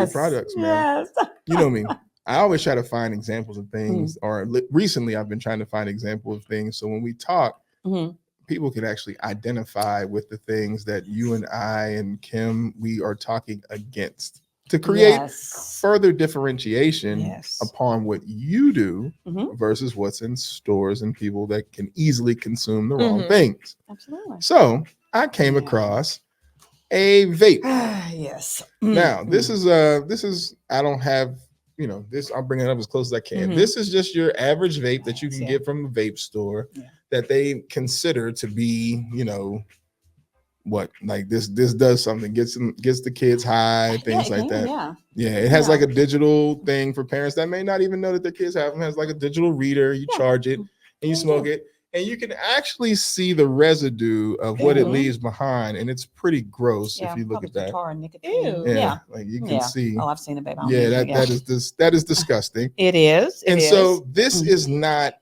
your products, man. Yes. You know me. I always try to find examples of things, or recently I've been trying to find examples of things. So when we talk, people can actually identify with the things that you and I and Kim, we are talking against to create further differentiation upon what you do versus what's in stores and people that can easily consume the wrong things. Absolutely. So I came across a vape. Yes. Now, this is I don't have, this, I'll bring it up as close as I can. This is just your average vape that you can get from a vape store that they consider to be, what, like this does something, gets the kids high, things like that. It has like a digital thing for parents that may not even know that their kids have them. It has like a digital reader. You charge it and you smoke it. And you can actually see the residue of what it leaves behind, and it's pretty gross if you look at that. Tar and nicotine. Like you can see. Oh, I've seen it, baby. That is disgusting. It is. So this is not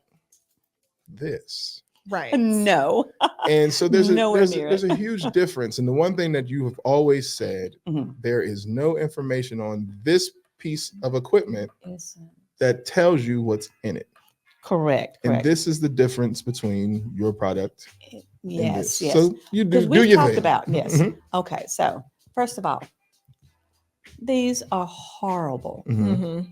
this. Right. No. And so there's a huge difference. And the one thing that you have always said, there is no information on this piece of equipment that tells you what's in it. Correct. And this is the difference between your product. Yes. So you do we've your talked thing. about Okay. So first of all, these are horrible.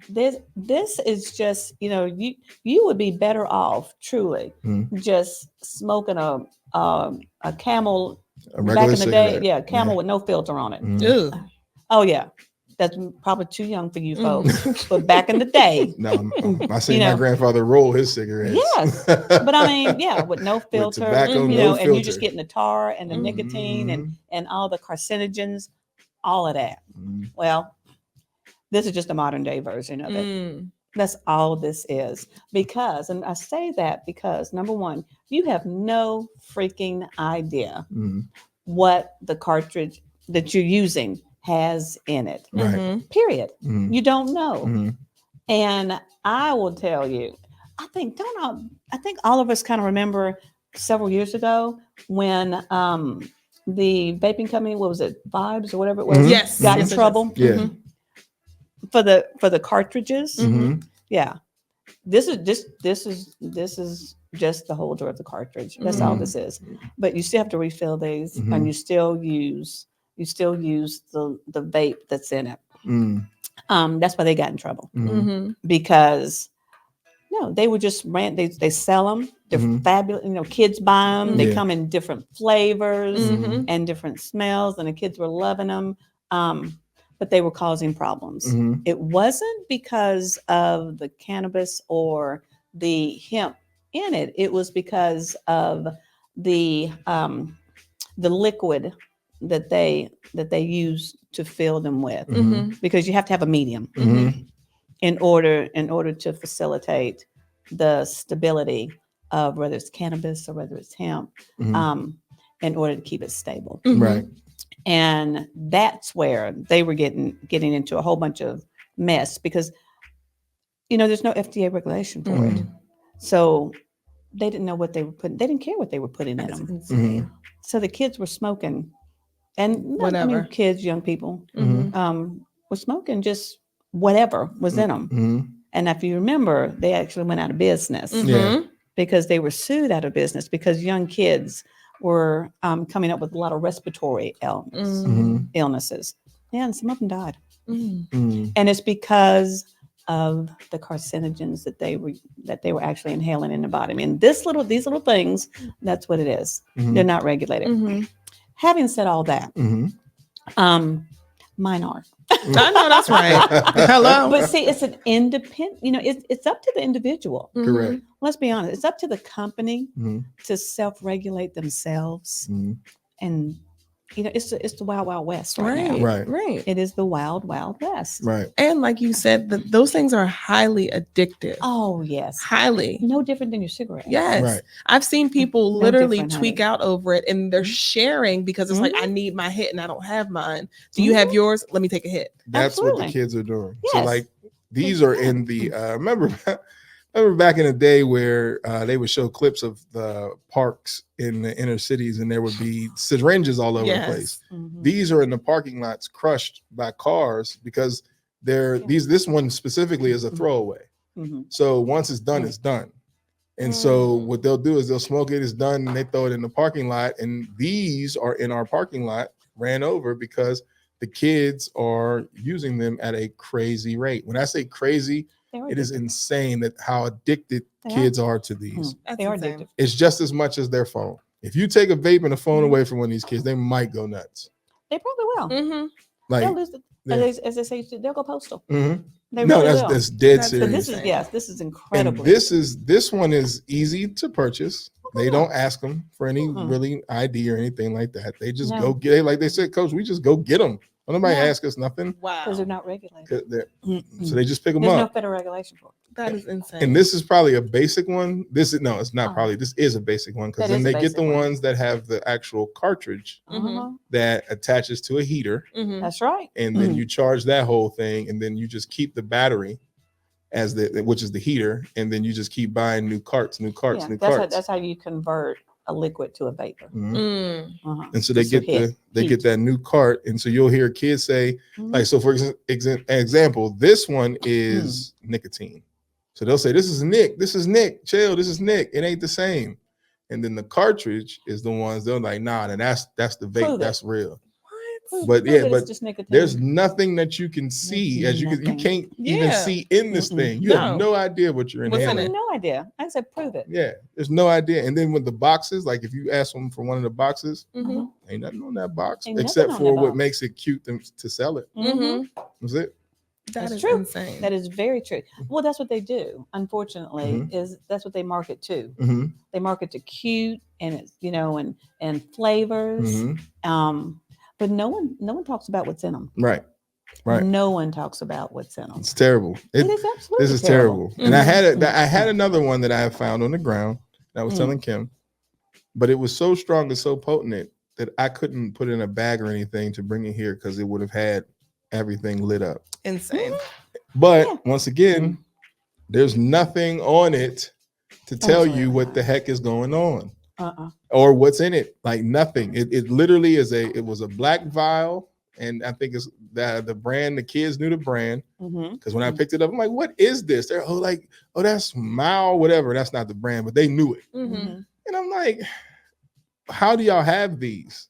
This is just, you would be better off truly just smoking a Camel back in the cigarette. day. Camel with no filter on it. Oh yeah. That's probably too young for you folks, but back in the day. No, I see my grandfather roll his cigarettes. Yes, but I mean, with no filter, with tobacco, and filter. you're just getting the tar and the nicotine and all the carcinogens, all of that. Well, this is just a modern day version of it. That's all this is. Because, and I say that because number one, you have no freaking idea what the cartridge that you're using has in it. Period. You don't know. And I will tell you, I think all of us kind of remember several years ago when the vaping company, what was it, Vibes or whatever it was, got in trouble for the cartridges. This is just the holder of the cartridge. That's all this is. But you still have to refill these, and you still use the vape that's in it. That's why they got in trouble because they would just they sell them. They're fabulous. Kids buy them. They come in different flavors and different smells, and the kids were loving them. But they were causing problems. It wasn't because of the cannabis or the hemp in it. It was because of the liquid that they use to fill them with, because you have to have a medium in order to facilitate the stability of whether it's cannabis or whether it's hemp, in order to keep it stable. Right. And that's where they were getting into a whole bunch of mess because there's no FDA regulation for it. So they didn't know what they were putting. They didn't care what they were putting in them. So the kids were smoking. And whatever kids, young people, were smoking just whatever was in them. And if you remember, they actually went out of business because they were sued out of business because young kids were coming up with a lot of respiratory illnesses. And some of them died. And it's because of the carcinogens that they were actually inhaling in the body. I mean, these little things, that's what it is. They're not regulated. Having said all that, mine are. I know that's right. Hello. But see, it's an independent, it's up to the individual. Correct. Let's be honest. It's up to the company to self-regulate themselves. And, it's the wild, wild west right now. Right. It is the wild, wild west. Right. And like you said, those things are highly addictive. Oh, yes. Highly. No different than your cigarette. Yes. Right. I've seen people literally different, tweak out over it and they're sharing because it's like, I need my hit and I don't have mine. Do you have yours? Let me take a hit. That's Absolutely. what the kids are doing. Yes. So like these are in the remember I remember back in the day where they would show clips of the parks in the inner cities, and there would be syringes all over the place. Mhm. These are in the parking lots, crushed by cars because this one specifically is a throwaway. Mhm. So once it's done, it's done. And so what they'll do is they'll smoke it, it's done, and they throw it in the parking lot. And these are in our parking lot, ran over because the kids are using them at a crazy rate. When I say crazy, it is insane that how addicted kids are to these. They are addictive. It's just as much as their phone. If you take a vape and a phone away from one of these kids, they might go nuts. They probably will. Mm-hmm. Like, They'll lose it. As they say, they'll go postal. Mm-hmm. They No, really that's dead So serious. this is incredible. This one is easy to purchase. They don't ask them for any really ID or anything like that. They just go get it. Like they said, Coach, we just go get them. Nobody ask us nothing. Wow. Because they're not regulated. So they just pick them There's up. no federal regulation for it. That is insane. And this is probably a basic one. It's not probably. This is a basic one because then they get the ones that have the actual cartridge that attaches to a heater. Mm-hmm. That's right. And then you charge that whole thing, and then you just keep the battery as which is the heater, and then you just keep buying new carts. That's how you convert a liquid to a vapor. And so they get that new cart, and so you'll hear kids say, like, so for example, this one is nicotine. So they'll say, this is Nick, chill, this is Nick. It ain't the same. And then the cartridge is the ones they're like, nah, and that's the vape, that's real. But there's nothing that you can see as you can't even see in this thing. You have no idea what you're inhaling. No idea. I said, prove it. Yeah, there's no idea. And then with the boxes, like if you ask them for one of the boxes, ain't nothing on that box except for what makes it cute to sell it. That's it. That's true. Insane. That is very true. Well, that's what they do. Unfortunately, that's what they market to. They market to cute and it's and flavors. But no one talks about what's in them. Right. No one talks about what's in them. It's terrible. It is absolutely This is terrible. And I had another one that I have found on the ground that I was telling Kim, but it was so strong and so potent that I couldn't put in a bag or anything to bring it here because it would have had everything lit up. Insane. But once again, there's nothing on it to tell you what the heck is going on. Or what's in it, like nothing. It literally it was a black vial, and I think it's the brand. The kids knew the brand because when I picked it up, I'm like, "What is this?" They're that's Mao, whatever. That's not the brand, but they knew it. And I'm like, "How do y'all have these?"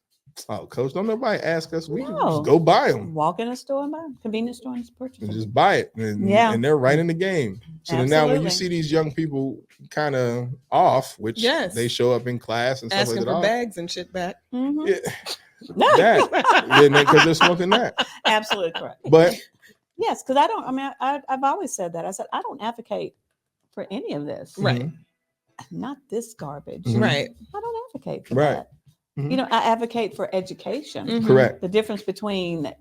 Oh, Coach, don't nobody ask us. We just go buy them. Walk in a store and buy them. Convenience store and purchase them. And just buy it. And they're right in the game. So then now when you see these young people kind of off, which they show up in class and stuff asking like that. For bags and shit back. Because they're smoking that. Absolutely correct. But yes, because I've always said that. I said, I don't advocate for any of this. Right. Not this garbage. Right. I don't advocate for that. I advocate for education. Correct. The difference between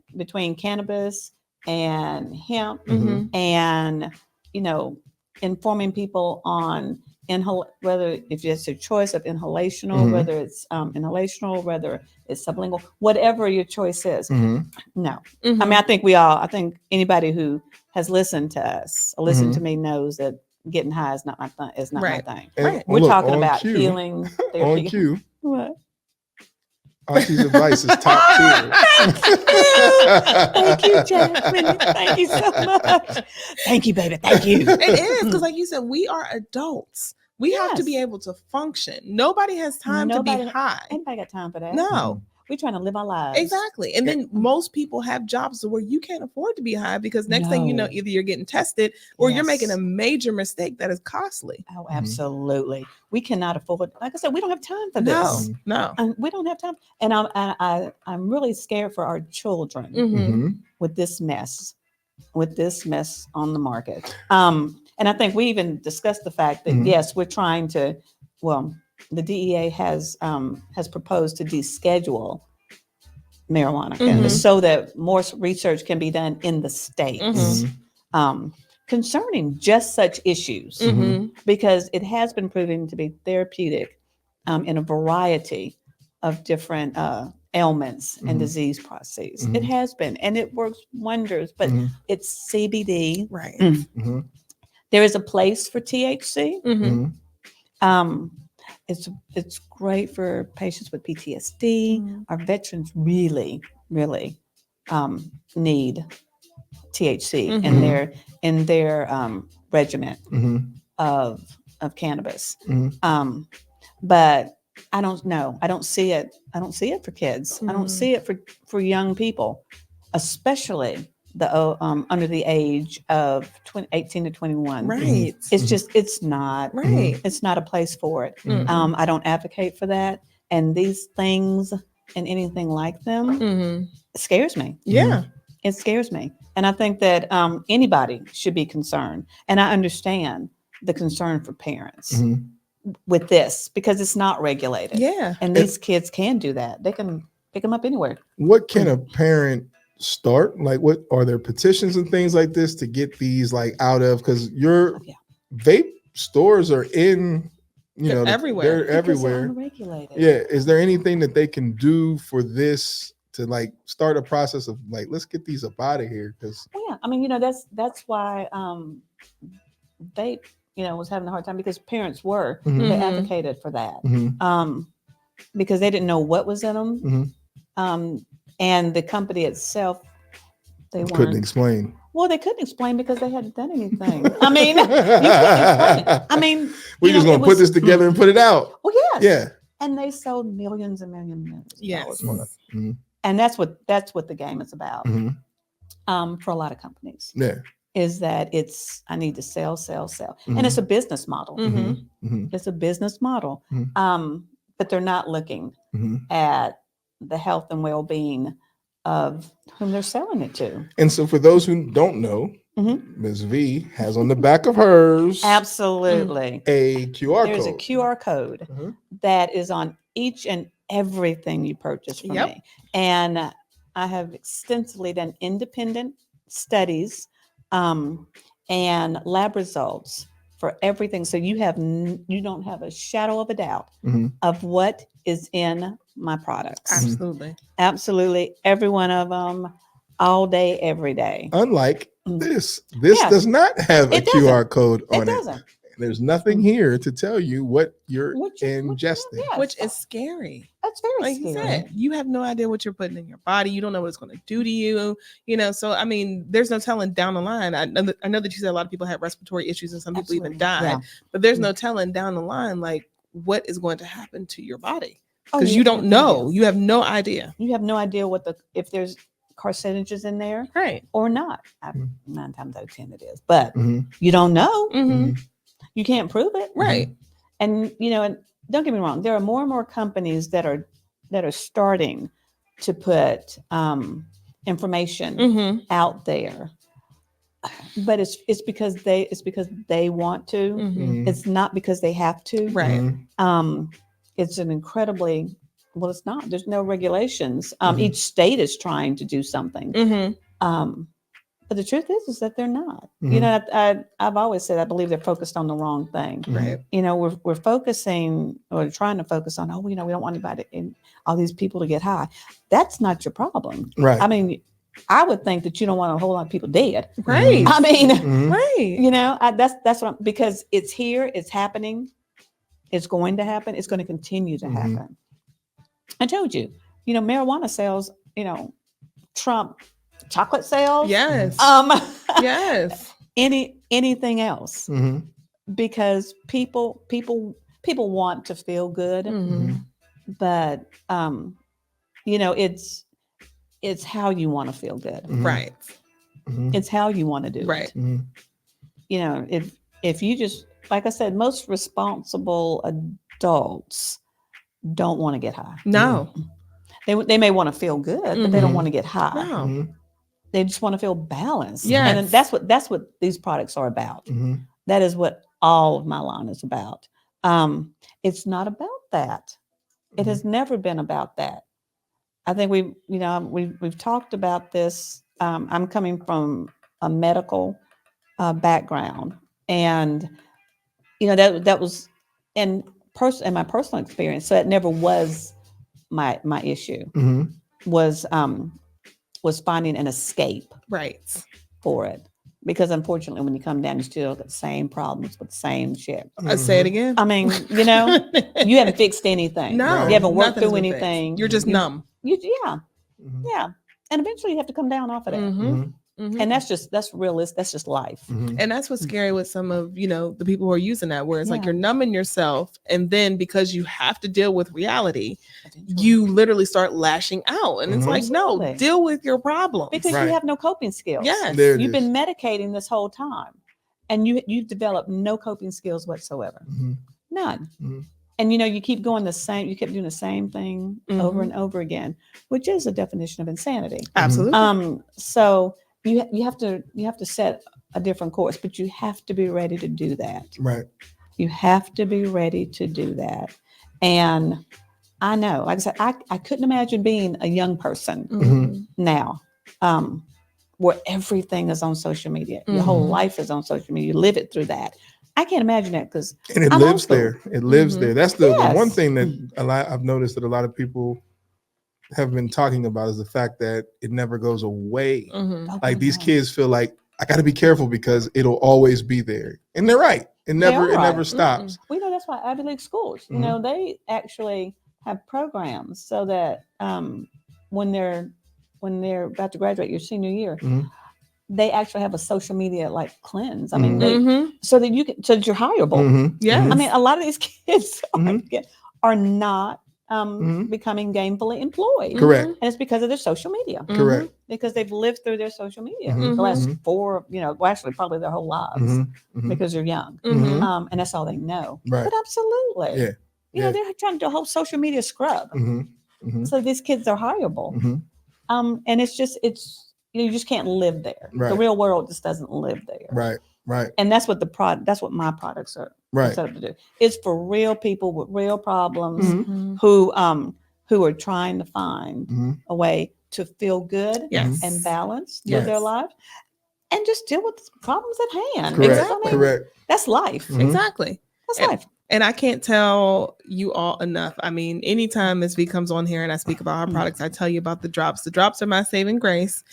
cannabis and hemp and, informing people on whether if it's a choice of inhalational, whether it's inhalational, whether it's sublingual, whatever your choice is. No. I mean, I think anybody who has listened to us or listened to me knows that getting high is not my thing. It's not my thing. And we're talking about healing therapy. On cue. What? Auntie's advice is top tier. Thank you, Jasmine. Thank you so much. Thank you, baby. Thank you. It is because, like you said, we are adults. We have to be able to function. Nobody has time to be high. Anybody got time for that? No. We're trying to live our lives. Exactly. And then most people have jobs where you can't afford to be high because next thing you know, either you're getting tested or you're making a major mistake that is costly. Oh, absolutely. We cannot afford. Like I said, we don't have time for this. No. And we don't have time. And I'm really scared for our children with this mess on the market. And I think we even discussed the fact that yes, we're trying to. Well, the DEA has proposed to deschedule marijuana so that more research can be done in the states concerning just such issues because it has been proven to be therapeutic in a variety of different ailments and disease processes. It has been, and it works wonders, but it's CBD. Right. There is a place for THC. It's great for patients with PTSD. Our veterans really need THC in their regimen of cannabis. But I don't know. I don't see it. I don't see it for kids. I don't see it for young people, especially the under the age of 18 to 21. Right. It's just, it's not right. It's not a place for it. I don't advocate for that. And these things and anything like them scares me. Yeah. It scares me. And I think that anybody should be concerned. And I understand the concern for parents with this because it's not regulated. Yeah. And these kids can do that. They can pick them up anywhere. What can a parent start? Like, what are there petitions and things like this to get these like out of? Because your vape stores are in, they're everywhere. They're everywhere. They're unregulated. Yeah. Is there anything that they can do for this to like start a process of like, let's get these up out of here? Because yeah, I mean, that's why vape, was having a hard time because parents they advocated for that because they didn't know what was in them, and the company itself couldn't explain. Well, they couldn't explain because they hadn't done anything. I mean, you couldn't explain it. I mean, we're just gonna put this together and put it out. Well, yes, yeah, and they sold millions and millions. Yes, and that's what the game is about. For a lot of companies. Yeah. Is that I need to sell. And it's a business model. It's a business model. But they're not looking at the health and well-being of whom they're selling it to. And so for those who don't know, Ms. V has on the back of hers absolutely a QR There's code. A QR code that is on each and everything you purchase from me. And I have extensively done independent studies and lab results for everything. So you don't have a shadow of a doubt of what is in my products. Absolutely. Every one of them, all day, every day. Unlike this does not have a QR code on it. Doesn't. There's nothing here to tell you what you're ingesting. Which is scary. That's very scary. You said, you have no idea what you're putting in your body. You don't know what it's going to do to you. So, I mean, there's no telling down the line. I know that you said a lot of people have respiratory issues and some people even died. But there's no telling down the line, like, what is going to happen to your body. Because you don't know. You have no idea. You have no idea if there's carcinogens in there or not. 9 times out of 10 it is. But you don't know. You can't prove it. Right. And, and don't get me wrong, there are more and more companies that are starting to put information out there. But it's because they want to. It's not because they have to. Right. It's an incredibly it's not. There's no regulations. Each state is trying to do something. But the truth is that they're not. I've always said I believe they're focused on the wrong thing. Right. We're focusing or trying to focus on, we don't want anybody and all these people to get high. That's not your problem. Right. I mean, I would think that you don't want a whole lot of people dead. Right. I mean, right. That's what because it's here, it's happening, it's going to happen, it's going to continue to happen. I told you, marijuana sales, trump chocolate sales. Yes. Yes. Anything else. Because people want to feel good. But it's how you want to feel good. Right. It's how you want to do right. it. If you just, like I said, most responsible adults don't want to get high. No. They may want to feel good, but they don't want to get high. No. They just want to feel balanced. Yes. And that's what these products are about. That is what all of my line is about. It's not about that. It has never been about that. I think we've talked about this. I'm coming from a medical background, and that was in my personal experience. So that never was my issue. Was finding an escape right for it. Because unfortunately, when you come down, you still got the same problems with the same shit. I say it again. I mean, you haven't fixed anything. No, you haven't worked nothing's through been anything. Fixed. You're just numb. Yeah. And eventually you have to come down off of that. And that's realist. That's just life. And that's what's scary with some of, the people who are using that, where it's like you're numbing yourself. And then because you have to deal with reality, you literally start lashing out. And it's like, no, deal with your problem. Because you have no coping skills. Yes. You've been medicating this whole time. And you've developed no coping skills whatsoever. None. And you keep going you keep doing the same thing over and over again, which is a definition of insanity. Absolutely. So you have to set a different course, but you have to be ready to do that. Right. You have to be ready to do that. And I know, like I said, I couldn't imagine being a young person now, where everything is on social media. Your whole life is on social media. You live it through that. I can't imagine that because it lives there. It lives there. That's the one thing that I've noticed that a lot of people have been talking about is the fact that it never goes away. Like these kids feel like I got to be careful because it'll always be there, and they're right. It never stops. We know that's why Ivy League schools, they actually have programs so that when they're about to graduate your senior year. They actually have a social media like cleanse. I mean, so that you're hireable. Yeah. I mean, a lot of these kids are not becoming gainfully employed. Correct. And it's because of their social media. Correct. Because they've lived through their social media the last actually probably their whole lives because they're young. And that's all they know. Right. But absolutely. Yeah. They're trying to do a whole social media scrub. So these kids are hireable. And it's you just can't live there. Right. The real world just doesn't live there. Right. And that's what that's what my products are set up to do. It's for real people with real problems who are trying to find a way to feel good and balanced through their lives and just deal with the problems at hand. Correct. Correct. That's life. Exactly. That's life. And I can't tell you all enough. I mean, anytime Ms. V comes on here and I speak about our products, I tell you about the drops. The drops are my saving grace.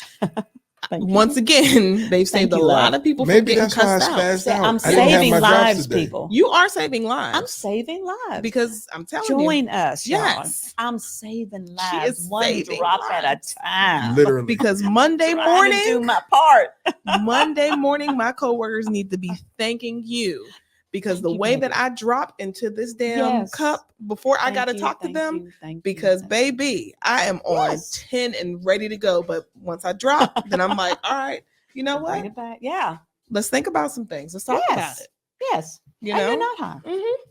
Once again, they've saved a lot of people from getting cussed out. I'm saving lives, people. You are saving lives. I'm saving lives. Because I'm telling you. Join us, y'all. Yes. I'm saving lives. She is one saving drop lives. at a time. Literally. Because Monday Trying to do morning, my part. Monday morning, my coworkers need to be thanking you. Because the way that I drop into this damn cup before I got to talk to them, because baby, I am on 10 and ready to go. But once I drop, then I'm like, all right, you know what? Bring it back. Yeah. Let's think about some things. Let's talk about it. Yes. You And know? you're not high.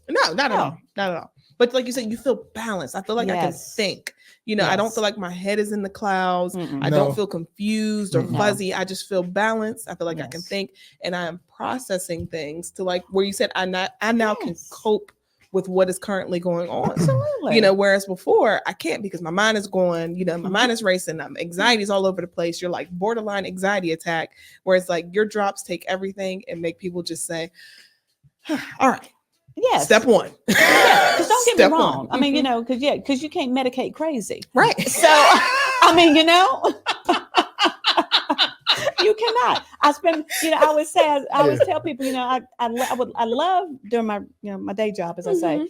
No, not at all. Not at all. But like you said, you feel balanced. I feel like I can think. I don't feel like my head is in the clouds. I don't feel confused or fuzzy. I just feel balanced. I feel like I can think, and I am processing things to like where you said I now can cope with what is currently going on. Absolutely. Whereas before I can't because my mind is going, my mind is racing. Anxiety is all over the place. You're like borderline anxiety attack, where it's like your drops take everything and make people just say, all right. Yes. Step one. Yeah, because don't get me wrong. One. I mean, because you can't medicate crazy. Right. So, I mean, you cannot. I always say, I always tell people, I love doing my, my day job, as I say.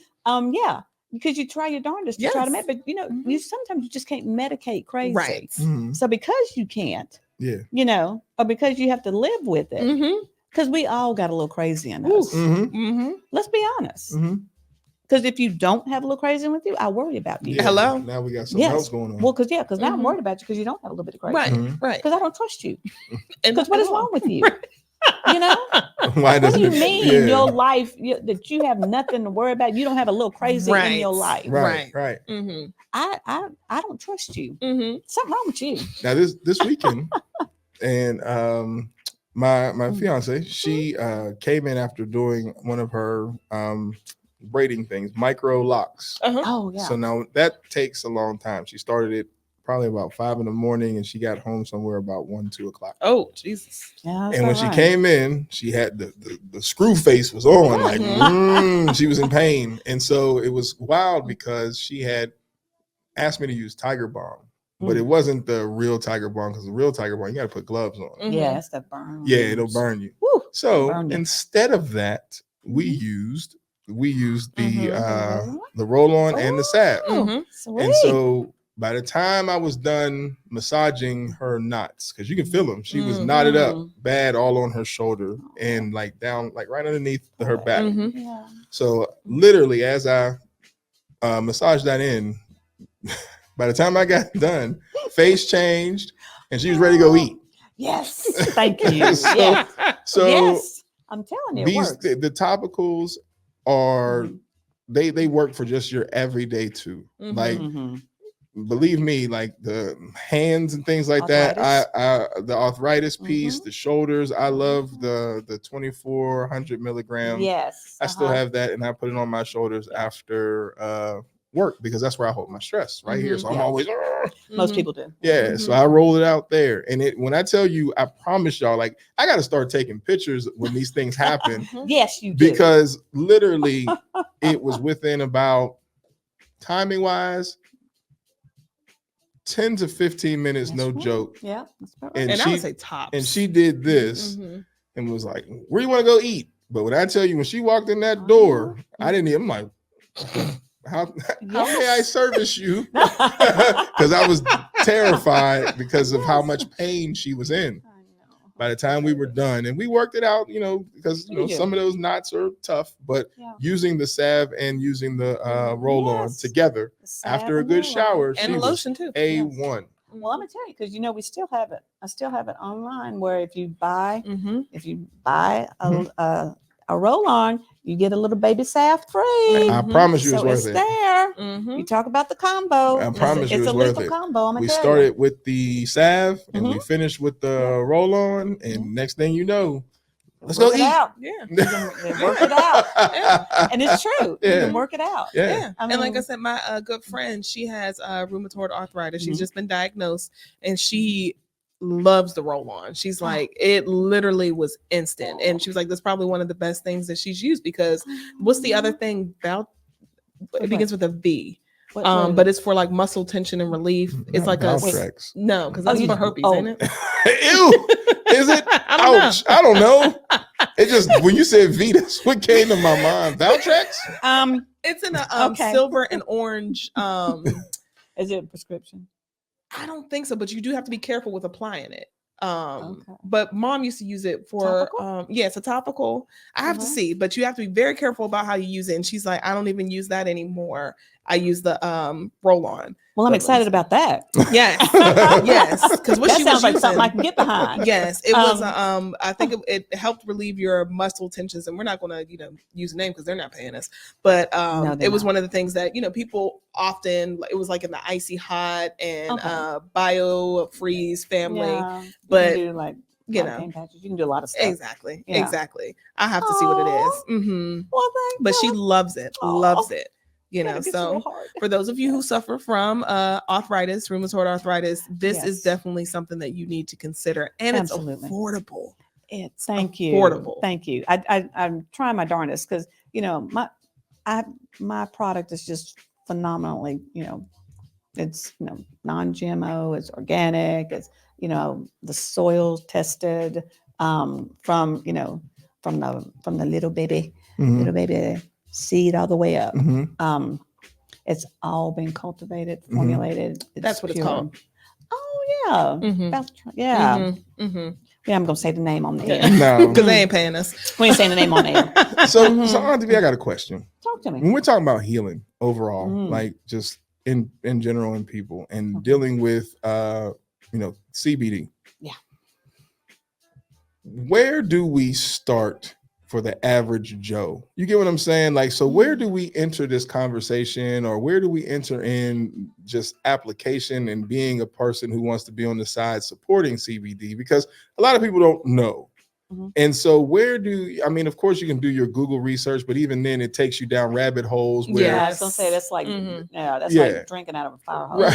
Because you try your darndest to try to medicate, but you sometimes you just can't medicate crazy. Right. So because you can't, or because you have to live with it. Because we all got a little crazy in us. Let's be honest. Because if you don't have a little crazy with you, I worry about you. Hello. Now we got something else going on. Well, because now I'm worried about you because you don't have a little bit of crazy. Right. Because I don't trust you. And Because what is wrong with you? Why What do you doesn't mean in your life that you have nothing to worry about? You don't have a little crazy in your life. Right. I don't trust you. Something wrong with you. Now this weekend, and my fiance, she came in after doing one of her braiding things, micro locks. Oh yeah. So now that takes a long time. She started it probably about 5 a.m, and she got home somewhere about 1-2 o'clock. Oh Jesus. Yeah, and when she came in, she had the screw face was on, like she was in pain. And so it was wild because she had asked me to use Tiger Balm. but it wasn't the real Tiger Balm, because the real Tiger Balm, you got to put gloves on. Yeah, it's that burn. Yeah, it'll burn you. Woo, so burn you. instead of that, we used the roll-on and the salve. And so by the time I was done massaging her knots, because you can feel them, she was knotted up bad all on her shoulder and like down, like right underneath her back. So literally, as I massaged that in, by the time I got done, face changed and she was ready to go eat. Yes, thank you. So yes, I'm telling you, the topicals are they work for just your everyday too. Like believe me, like the hands and things like arthritis. that. The arthritis piece, the shoulders. I love the 2,400 milligrams. Yes, I still have that, and I put it on my shoulders after work, because that's where I hold my stress right here. So I'm always most people do. Yeah, so I roll it out there, and when I tell you, I promise y'all, like I got to start taking pictures when these things happen. Yes, you do, because literally it was within about timing wise 10 to 15 minutes, that's no right. joke. Yeah, that's right. And I would say tops. And she did this and was like, "Where you want to go eat?" But when I tell you, when she walked in that door, I didn't even. I'm like, how may I service you? Because I was terrified because of how much pain she was in. By the time we were done, and we worked it out, because some of those knots are tough, but using the salve and using the roll-on together after a good shower, and a lotion too, A1. Well, I'm gonna tell you, because we still have it. I still have it online, where if you buy a roll-on, you get a little baby salve free. I promise you, so it's worth it's it. There. You talk about the combo. I promise you, it's it's a worth lethal it. combo. We started with the salve, and we finished with the roll-on, and next thing you know, let's go eat. Out. Yeah, you can work it out. And it's true. You can work it out. Yeah. And like I said, my good friend, she has rheumatoid arthritis. She's just been diagnosed, and she loves the roll-on. She's like, it literally was instant, and she was like, that's probably one of the best things that she's used, because what's the other thing about it begins with a V, but it's for like muscle tension and relief. It's like Valtrex. No, because that's for herpes, ain't it? Ew, is it? Ouch! I don't know. It just, when you said V, that's what came to my mind. Valtrex. It's in a silver and orange. Is it a prescription? I don't think so, but you do have to be careful with applying it. But mom used to use it for it's a topical. I have to see, but you have to be very careful about how you use it. And she's like, I don't even use that anymore. I use the roll-on. Well, I'm excited about that. Yes. Yes. Because what that she sounds was like using, something I can get behind. Yes. It was I think it helped relieve your muscle tensions. And we're not gonna, use a name because they're not paying us. But it was one of the things that, people often, it was like in the icy hot and bio freeze family. Yeah. But you can do pain patches. You can do a lot of stuff. Exactly. I have to see what it is. Well, but she loves it. Loves it. So for those of you who suffer from arthritis, rheumatoid arthritis, this is definitely something that you need to consider, and it's affordable. It's affordable. Thank you. I'm trying my darndest, because my product is just phenomenally, it's non-GMO, it's organic, it's the soil tested from the little baby seed all the way up. It's all been cultivated, formulated. That's what it's called. Oh yeah. Yeah, I'm gonna say the name on the air. No, because they ain't paying us. We ain't saying the name on the air. So Auntie V, I got a question. Talk to me. When we're talking about healing overall, like just in general in people, and dealing with CBD. Yeah. Where do we start for the average Joe? You get what I'm saying? Like, so where do we enter this conversation, or where do we enter in just application and being a person who wants to be on the side supporting CBD? Because a lot of people don't know. And so of course you can do your Google research, but even then it takes you down rabbit holes where I was gonna say that's like like drinking out of a fire hose.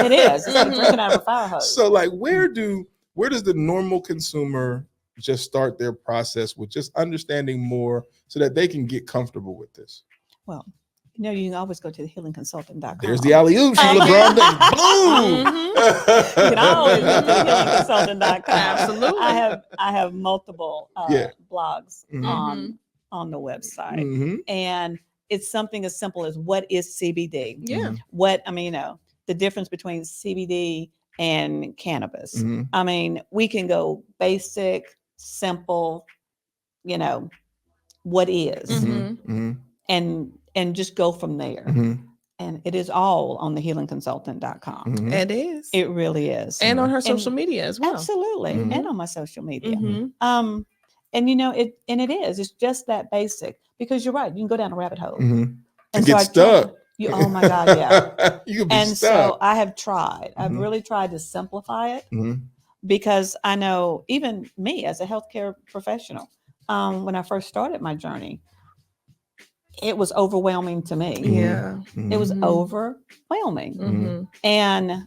It is. It's like drinking out of a fire hose. So like where does the normal consumer just start their process with just understanding more so that they can get comfortable with this? Well, You know, you can always go to thehealingconsultant.com. There's the alley-oop. She LeBron James. Boom. You can always go to thehealingconsultant.com. Absolutely. I have multiple blogs on the website. And it's something as simple as what is CBD? Yeah. What, I mean, you know, the difference between CBD and cannabis. I mean, we can go basic, simple, you know, what is, and just go from there. And it is all on thehealingconsultant.com. It is. It really is. And on her social media as well. Absolutely. And on my social media. And you know, it is. It's just that basic. Because you're right, you can go down a rabbit hole. And so get stuck. Oh my God, yeah. You can be and stuck. So I have tried. I've really tried to simplify it because I know even me as a healthcare professional, when I first started my journey, it was overwhelming to me. Yeah. It was overwhelming. And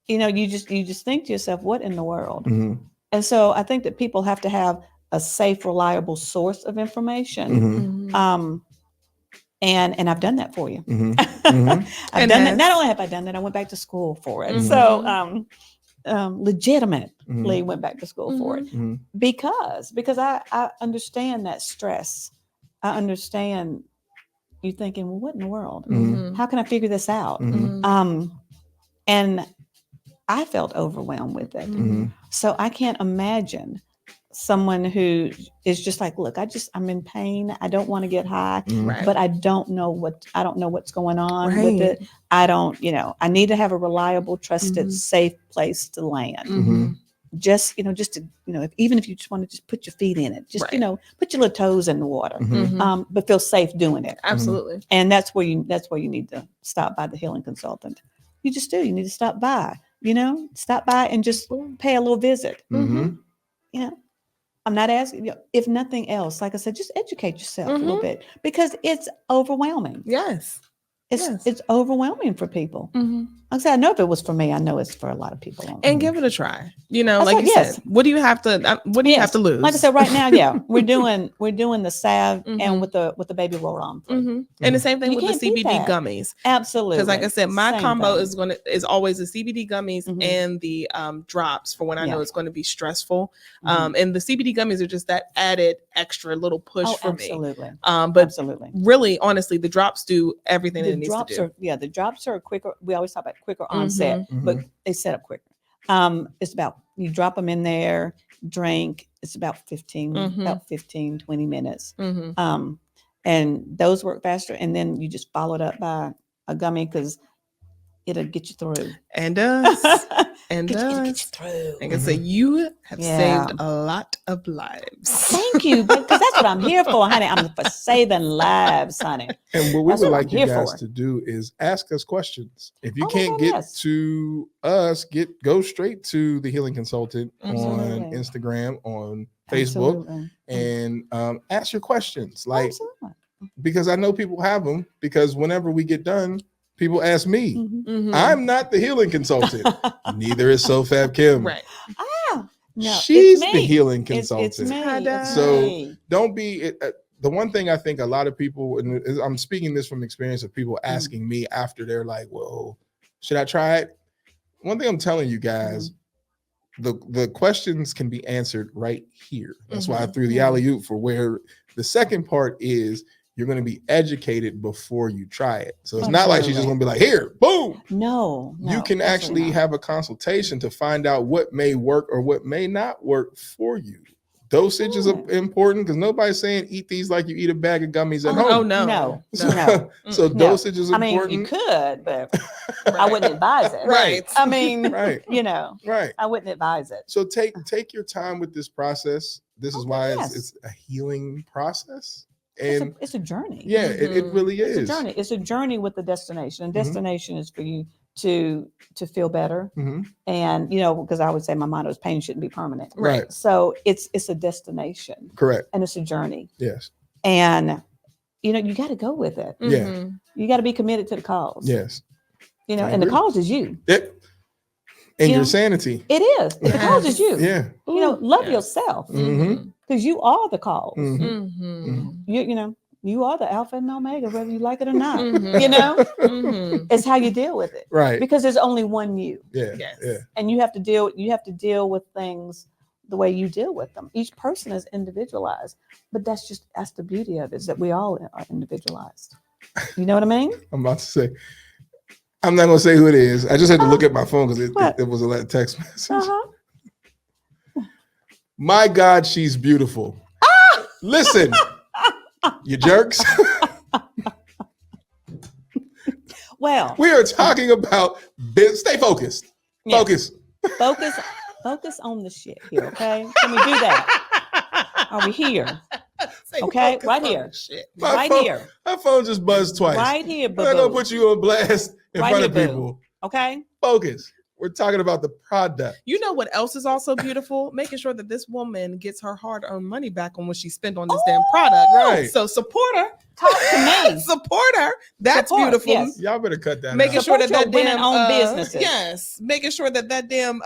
you know, you just think to yourself, what in the world? And so I think that people have to have a safe, reliable source of information. And I've done that for you. I've done that. Not only have I done that, I went back to school for it. So legitimately went back to school for it because I understand that stress. I understand you thinking, well, what in the world? How can I figure this out? And I felt overwhelmed with it. So I can't imagine someone who is just like, look, I'm in pain. I don't want to get high, but I don't know what's going on with it. I don't, you know, I need to have a reliable, trusted, safe place to land. Just, you know, just to, you know, even if you just want to just put your feet in it, just, you know, put your little toes in the water, but feel safe doing it. Absolutely. And that's where you need to stop by the Healing Consultant. You just do. You need to stop by, you know, and just pay a little visit. You know, I'm not asking, you know, if nothing else, like I said, just educate yourself a little bit because it's overwhelming. Yes. It's overwhelming for people. Like I said, I know if it was for me, I know it's for a lot of people. And give it a try. You know, like you said, what do you have to have to lose? Like I said, right now, we're doing the salve and with the baby roll-on. And the same thing with the CBD gummies. Absolutely. Because like I said, my combo is always the CBD gummies and the drops for when I know it's going to be stressful. And the CBD gummies are just that added extra little push for me. But really, honestly, the drops do everything that it needs to do. The drops are quicker. We always talk about quicker onset, but they set up quicker. It's about, you drop them in there, drink. It's about 15, 20 minutes. And those work faster. And then you just follow it up by a gummy because it'll get you through. And does. And get you does. through. Like I say, you have saved a lot of lives. Thank you. Because that's what I'm here for, honey. I'm for saving lives, honey. And what we would like you guys to do is ask us questions. If you can't get to us, go straight to the Healing Consultant on Instagram, on Facebook, and ask your questions. Like, because I know people have them, because whenever we get done, people ask me. I'm not the Healing Consultant. Neither is SoFab Kim. Right. No, she's the Healing Consultant. It's me. So don't be the one thing I think a lot of people, and I'm speaking this from experience of people asking me after they're like, well, should I try it? One thing I'm telling you guys, the questions can be answered right here. That's why I threw the alley-oop for where the second part is. You're going to be educated before you try it. So it's not like she's just going to be like, here, boom. No. You can actually have a consultation to find out what may work or what may not work for you. Dosage is important because nobody's saying eat these like you eat a bag of gummies at home. Oh, no. So dosage is important. I mean, you could, but I wouldn't advise it. Right. I mean, you know, I wouldn't advise it. So take your time with this process. This is why it's a healing process. And it's a journey. Yeah, it really is. It's a journey. It's a journey with the destination. And destination is for you to feel better. And, you know, because I would say my motto is pain shouldn't be permanent. Right. So it's a destination. Correct. And it's a journey. Yes. And, you know, you got to go with it. Yeah. You got to be committed to the cause. Yes. You know, and the cause is you. And your sanity. It is. The cause is you. Yeah. You know, love yourself. Because you are the cause. You know, you are the alpha and omega, whether you like it or not. You know, it's how you deal with it, Right? Because there's only one you. Yeah. Yes. Yeah. And you have to deal with things the way you deal with them. Each person is individualized, but that's the beauty of it, is that we all are individualized. You know what I mean? I'm about to say, I'm not gonna say who it is. I just had to look at my phone because it was a text message. My God, she's beautiful. Listen, you jerks. Well, we are talking about stay focused. Yes. Focus on the shit here, okay? Can we do that? Are we here? Okay, right here. Here. My phone just buzzed twice. Right here, boo. I'm not gonna put you on blast in front of here, people. Boo. Okay. Focus. We're talking about the product. You know what else is also beautiful? Making sure that this woman gets her hard-earned money back on what she spent on this damn product. Right. So support her. Talk to me. Support her. That's beautiful. Yes. Y'all better cut that Making out. sure that damn women-owned businesses. Yes. Making sure that damn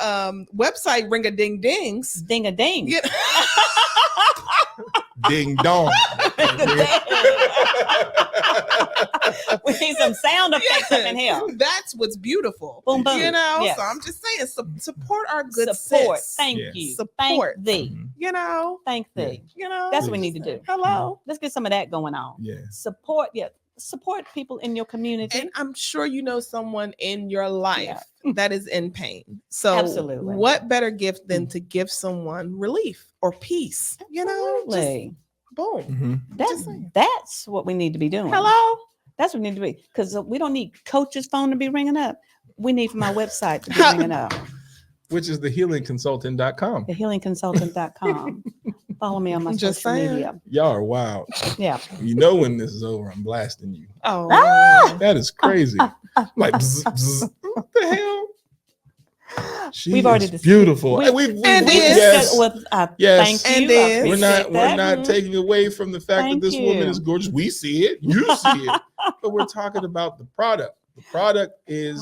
website ring a ding dings. Ding a ding. Yeah. Ding dong. We need some sound effects up in here. That's what's beautiful. Boom, boom. You know, Yes. so I'm just saying, support our good Support. sis. Thank Yes. you. Support. Thank thee. You know, Thank thee. you know. That's what we need to do. Hello. Let's get some of that going on. Yeah. Support people in your community. And I'm sure you know someone in your life that is in pain. So Absolutely. what better gift than to give someone relief or peace? You know, Absolutely. just boom. Mm-hmm. That's what we need to be doing. Hello. That's what we need to be, because we don't need Coach's phone to be ringing up. We need for my website to be ringing up. Which is thehealingconsultant.com. Thehealingconsultant.com. Follow me on my Just social saying. media. Y'all are wild. Yeah. You know when this is over, I'm blasting you. Oh, That is crazy. Like, bzz, bzz. What the hell? She We've already is discussed- beautiful. we- Yes. Yes. Thank you. And We're I not we're appreciate not that. taking away from the fact Thank that this woman you. is gorgeous. We see it, you see it, but we're talking about the product. The product is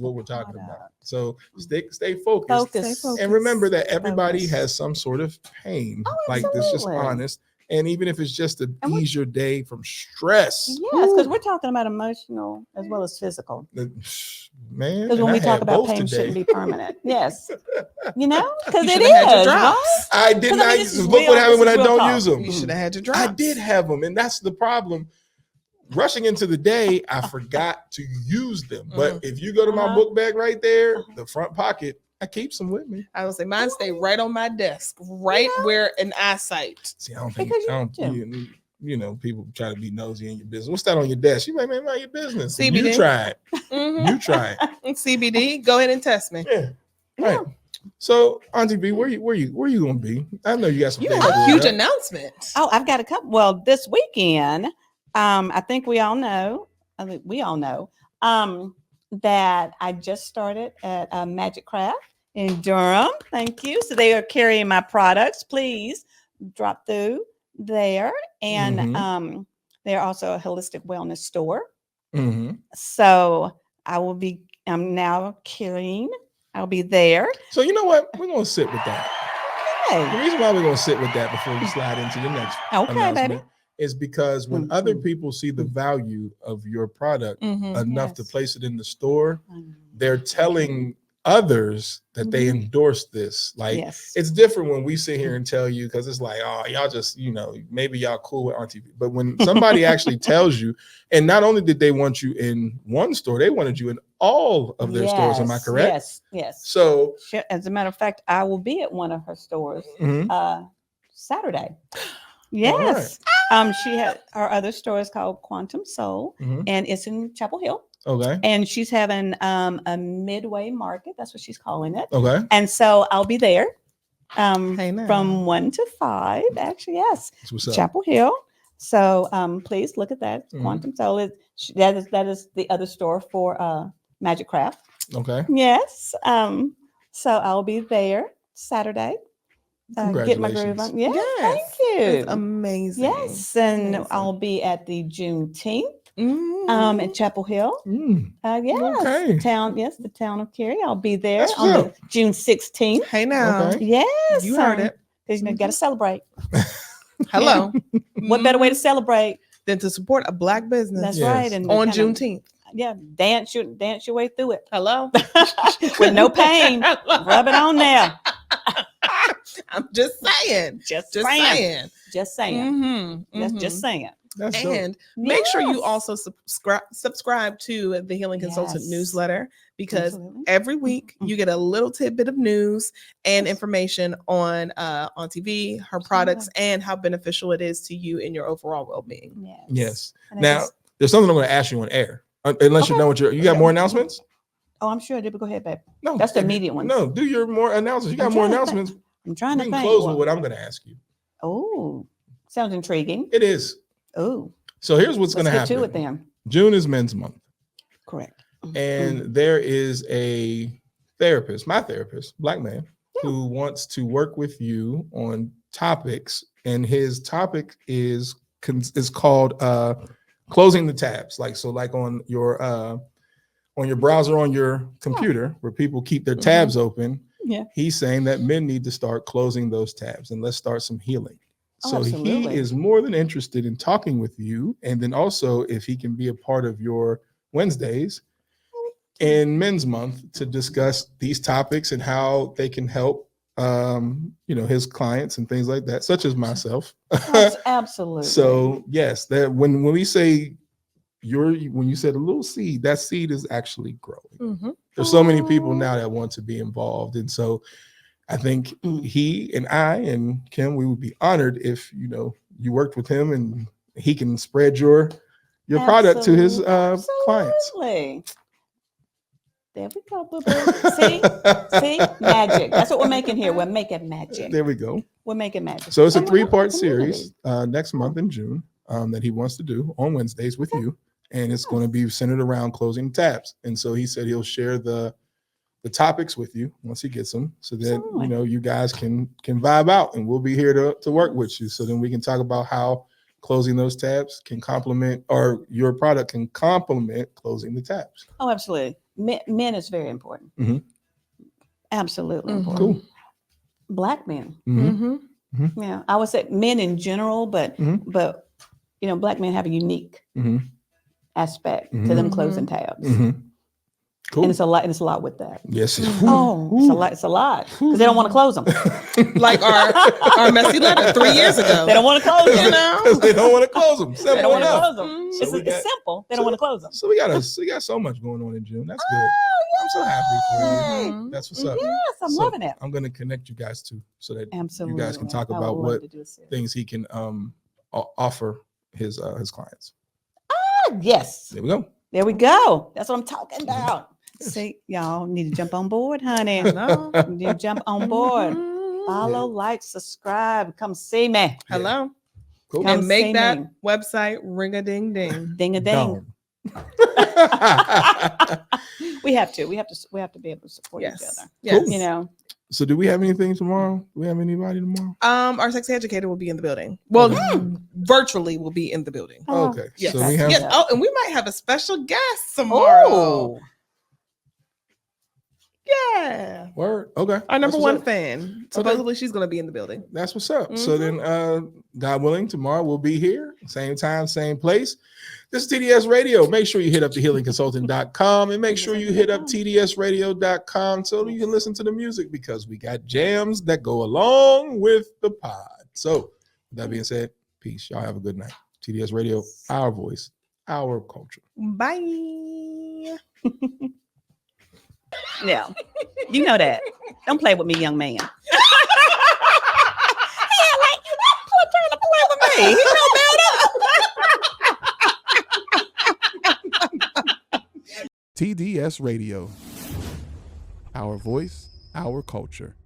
what we're talking about. So stay focused. Focus. And remember that everybody Focus. has some sort of pain. Oh, Like this, just absolutely. honest. And even if it's just to And we- ease your day from stress. Yes, because we're talking about emotional as well as physical. Man, Because when and we I talk had about both pain, today. shouldn't be permanent. Yes. You know, because You it shoulda had your is, drops. right? I did 'Cause, I not. mean, this is Look real- what happens when this I is real don't talk. use them. you should have had your drops. I did have them, and that's the problem. Rushing into the day, I forgot to use them. But if you go to my book bag right there, the front pocket, I keep some with me. I would say mine stay right on my desk, right where in eyesight. See, I don't think Because you know, people try to be nosy in your business. What's that on your desk? You like, man, mind your business. CBD. You try it. Mhm. You try it. CBD, go ahead and test me. Yeah. Right. So, Auntie B, where you gonna be? I know you got some You things have a going huge up. announcement. Oh, I've got a couple. Well, this weekend, I think we all know, that I just started at Magic Craft in Durham. Thank you. So they are carrying my products. Please drop through there. And they're also a holistic wellness store. So I'm now carrying, I'll be there. So you know what? We're gonna sit with that. Hey. The reason why we're gonna sit with that before we slide into the next Okay, announcement baby. is because when other people see the value of your product enough to place it in the store, they're telling others that they endorse this. Like it's different when we sit here and tell you, because it's like, oh, y'all just, you know, maybe y'all cool with Auntie V. But when somebody actually tells you, and not only did they want you in one store, they wanted you in all of their stores. Am I correct? Yes. So as a matter of fact, I will be at one of her stores Saturday. Yes. She had her other store is called Quantum Soul, and it's in Chapel Hill. Okay. And she's having a midway market. That's what she's calling it. Okay. And so I'll be there Hey, now. from 1 to 5. Actually, yes. That's what's up. Chapel Hill. So please look at that. Quantum Soul that is the other store for Magic Craft. Okay. Yes. So I'll be there Saturday. Get my groove on. Yeah, thank you. It's amazing. Yes, and Amazing. I'll be at the Juneteenth at Chapel Hill. Yes, Okay. the town of Cary. I'll be there That's on what's the June 16th. Hey now. Okay. Yes, You heard it. because you got to celebrate. Hello. What better way to celebrate than to support a Black business. That's Yes. right. And On kind of- Juneteenth. Yeah, dance your way through it Hello? with no pain. Rub it on there. I'm just saying. Just Just saying. saying. Just saying. Mm-hmm, That's just saying. That's dope. And make sure you Yes. also subscribe to the Healing Consultant Yes. newsletter, because Absolutely. every week Mhm. you get a little tidbit of news and Yes. information on TV, her products, and how beneficial it is to you in your overall well-being. Yes. And I Now, just- there's something I'm going to ask you on air, unless you Okay. know what you got Yeah. more announcements. oh, I'm sure. Go ahead, babe. No, That's the immediate ones. No, do your more announcements. You got I'm more trying to think. announcements. I'm trying We to can think. close with what I'm going to ask you. Oh, sounds intriguing. It is. Oh, So here's what's going to let's get happen. to it then. June is Men's Month, Correct. and there is a therapist, my therapist, Black man, who wants to work with you on topics, and his topic is called closing the tabs. Like on your browser on your computer, where people keep their tabs open. Yeah. He's saying that men need to start closing those tabs, and let's start some healing. Oh, So he absolutely. is more than interested in talking with you, and then also if he can be a part of your Wednesdays in Men's Month to discuss these topics and how they can help his clients and things like that, such as myself. Absolutely. So yes, that when we say when you said a little seed, that seed is actually growing. Mm-hmm. There's so many people now that want to be involved, and so I think he and I and Kim, we would be honored if you worked with him and he can spread your product to his clients. Absolutely. There we go, boo boo. See, magic. That's what we're making here. We're making magic. There we go. We're making magic. So it's a And we're helping 3-part the series community. next month in June that he wants to do on Wednesdays with you, and it's going to be centered around closing tabs. And so he said he'll share the topics with you once he gets them, so that Absolutely. you guys can vibe out, and we'll be here to work with you. So then we can talk about how closing those tabs can complement, or your product can complement closing the tabs. Oh, absolutely. Men is very important. Mhm. Absolutely Mhm. important. Cool. Black men. Mhm. Mm-hmm. Yeah, I would say men in general, but Black men have a unique Mhm. aspect to Mhm. them closing tabs. Mhm. Cool. And it's a lot with that. Yes. Oh, it's a lot because they don't want to close them. Like our messy letter 3 years ago. They don't want to close them. You know? Because they don't want to close them. They Simple don't want to enough. close them. Mm. So we It's simple. They don't want to close them. So we got so much going on in June. That's good. I'm so happy for you. Mhm. That's what's up. Yes, I'm So loving it. I'm going to connect you guys too, so that Absolutely. you guys can talk I would about love what to do a series. things he can offer his clients. Yes. There we go. There we go. That's what I'm talking about. See, y'all need to jump on board, honey. Hello. You need to jump on board. Mhm. Follow, like, subscribe. Come see me. Hello. Cool. Come And see make that me. website ring a ding ding. Ding a ding. We have to be able to support each Yes. other. Yes. Cool. You know. So do we have anything tomorrow? Do we have anybody tomorrow? Our sexy educator will be in the building. Well, virtually will be in the building. Oh, Okay. Yes. So we have Yes. Oh, and we might have a special guest tomorrow. Oh, Yeah. word. Okay. Our That's number what's one up. fan. Supposedly she's going to be in the building. That's what's up. So then, God willing, tomorrow we'll be here, same time, same place. This is TDS Radio. Make sure you hit up thehealingconsultant.com and make sure you hit up tdsradio.com so you can listen to the music, because we got jams that go along with the pod. So with that being said, peace. Y'all have a good night. TDS Radio, our voice, our culture. Bye. yeah. You know that. Don't play with me, young man. Trying to play with me. He know better. TDS Radio, our voice, our culture.